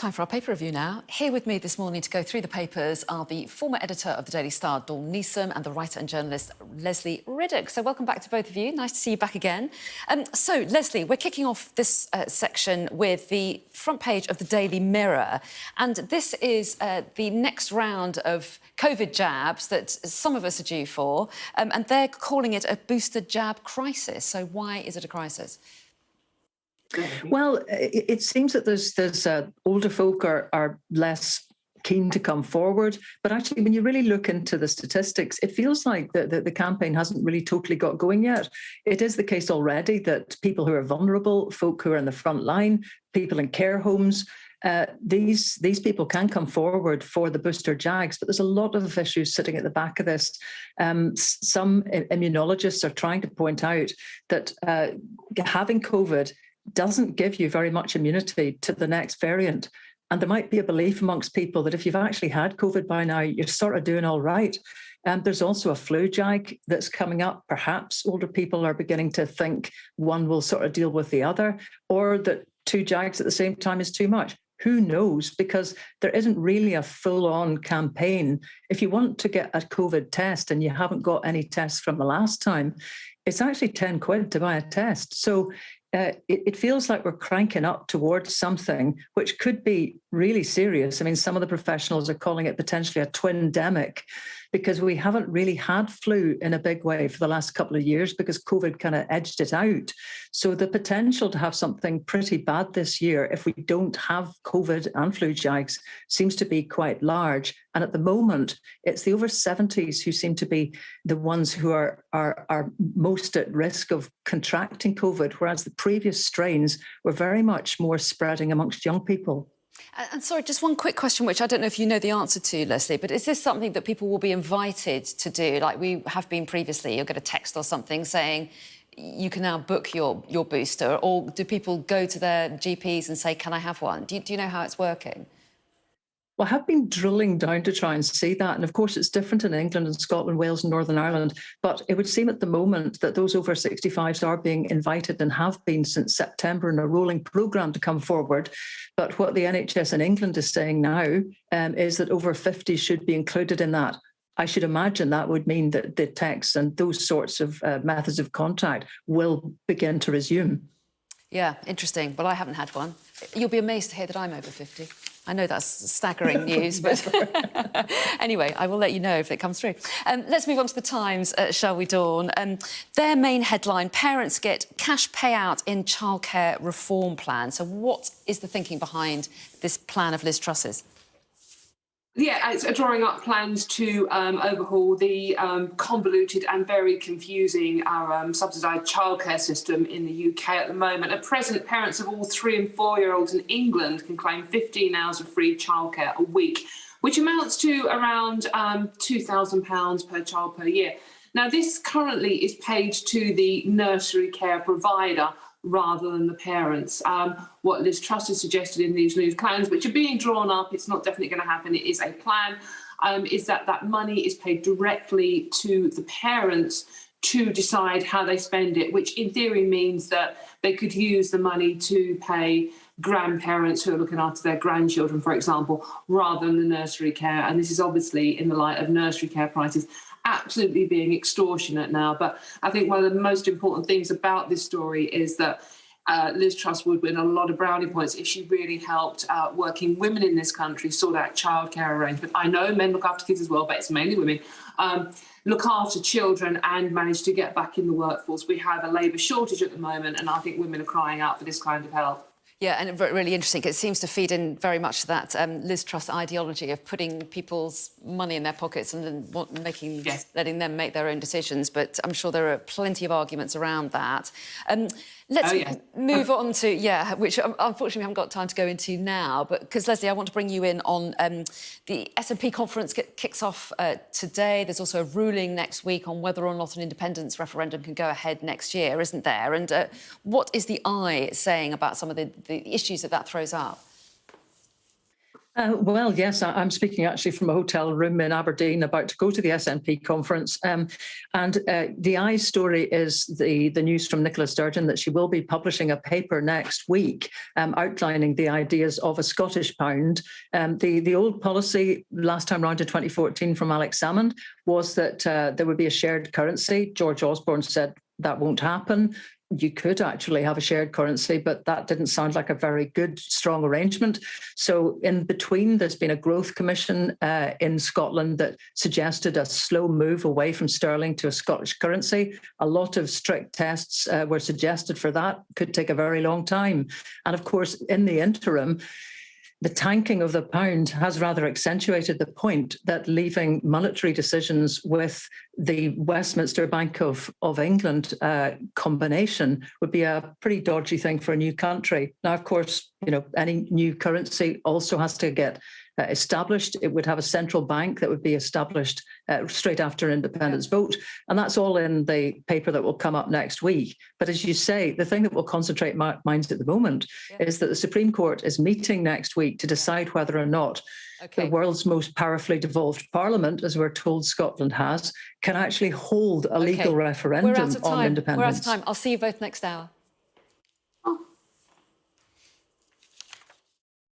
Time for our paper review now. Here with me this morning to go through the papers are the former editor of the Daily Star, Dawn Neeson, and the writer and journalist Leslie Riddoch. So welcome back to both of you. Nice to see you back again. So, Leslie, we're kicking off this section with the front page of the Daily Mirror. And this is the next round of COVID jabs that some of us are due for. And they're calling it a booster jab crisis. So why is it a crisis? Well, it seems that there's older folk are less keen to come forward. But actually, when you really look into the statistics, it feels like the campaign hasn't really totally got going yet. It is the case already that people who are vulnerable, folk who are in the front line, people in care homes, these people can come forward for the booster jags, but there's a lot of issues sitting at the back of this. Some immunologists are trying to point out that having COVID doesn't give you very much immunity to the next variant. And there might be a belief amongst people that if you've actually had COVID by now, you're sort of doing all right. And there's also a flu jag that's coming up. Perhaps older people are beginning to think one will sort of deal with the other, or that two jags at the same time is too much. Who knows? Because there isn't really a full-on campaign. If you want to get a COVID test and you haven't got any tests from the last time, it's actually 10 quid to buy a test. So it feels like we're cranking up towards something which could be really serious. I mean, some of the professionals are calling it potentially a twin-demic, because we haven't really had flu in a big way for the last couple of years because COVID kind of edged it out. So the potential to have something pretty bad this year, if we don't have COVID and flu jags, seems to be quite large. And at the moment, it's the over 70s who seem to be the ones who are most at risk of contracting COVID, whereas the previous strains were very much more spreading amongst young people. And sorry, just one quick question, which I don't know if you know the answer to, Leslie, but is this something that people will be invited to do, like we have been previously? You'll get a text or something saying you can now book your booster, or do people go to their GPs and say, can I have one? Do you know how it's working? Well, I have been drilling down to try and see that. And of course, it's different in England and Scotland, Wales and Northern Ireland. But it would seem at the moment that those over 65s are being invited and have been since September in a rolling programme to come forward. But what the NHS in England is saying now is that over 50 should be included in that. I should imagine that would mean that the texts and those sorts of methods of contact will begin to resume. Yeah, interesting. Well, I haven't had one. You'll be amazed to hear that I'm over 50. I know that's staggering news, but anyway, I will let you know if it comes through. Let's move on to the Times, shall we, Dawn? Their main headline, parents get cash payout in childcare reform plan. So what is the thinking behind this plan of Liz Truss's? Yeah, it's drawing up plans to overhaul the convoluted and very confusing subsidised childcare system in the UK at the moment. At present, parents of all 3- and 4-year-olds in England can claim 15 hours of free childcare a week, which amounts to around £2,000 per child per year. Now, this currently is paid to the nursery care provider rather than the parents. What Liz Truss has suggested in these new plans, which are being drawn up, it's not definitely going to happen, it is a plan, is that money is paid directly to the parents to decide how they spend it, which in theory means that they could use the money to pay grandparents who are looking after their grandchildren, for example, rather than the nursery care. And this is obviously in the light of nursery care prices absolutely being extortionate now. But I think one of the most important things about this story is that Liz Truss would win a lot of brownie points if she really helped working women in this country sort out childcare arrangements. I know men look after kids as well, but it's mainly women. Look after children and manage to get back in the workforce. We have a labour shortage at the moment, and I think women are crying out for this kind of help. Yeah, and really interesting. It seems to feed in very much that Liz Truss ideology of putting people's money in their pockets and letting them make their own decisions. But I'm sure there are plenty of arguments around that. Let's move on to, which unfortunately we haven't got time to go into now, but because, Leslie, I want to bring you in on the SNP Conference kicks off today. There's also a ruling next week on whether or not an independence referendum can go ahead next year, isn't there? And what is the Eye saying about some of the issues that throws up? Well, yes, I'm speaking actually from a hotel room in Aberdeen, about to go to the SNP conference. And the Eye's story is the news from Nicola Sturgeon that she will be publishing a paper next week outlining the ideas of a Scottish pound. The old policy last time round in 2014 from Alex Salmond was that there would be a shared currency. George Osborne said that won't happen. You could actually have a shared currency, but that didn't sound like a very good, strong arrangement. So in between, there's been a growth commission in Scotland that suggested a slow move away from sterling to a Scottish currency. A lot of strict tests were suggested for that. Could take a very long time. And of course, in the interim, the tanking of the pound has rather accentuated the point that leaving monetary decisions with the Westminster Bank of England combination would be a pretty dodgy thing for a new country. Now, of course, any new currency also has to get established. It would have a central bank that would be established straight after independence vote. And that's all in the paper that will come up next week. But as you say, the thing that will concentrate minds at the moment is that the Supreme Court is meeting next week to decide whether or not the world's most powerfully devolved parliament, as we're told Scotland has, can actually hold a legal referendum on independence. We're out of time. I'll see you both next hour.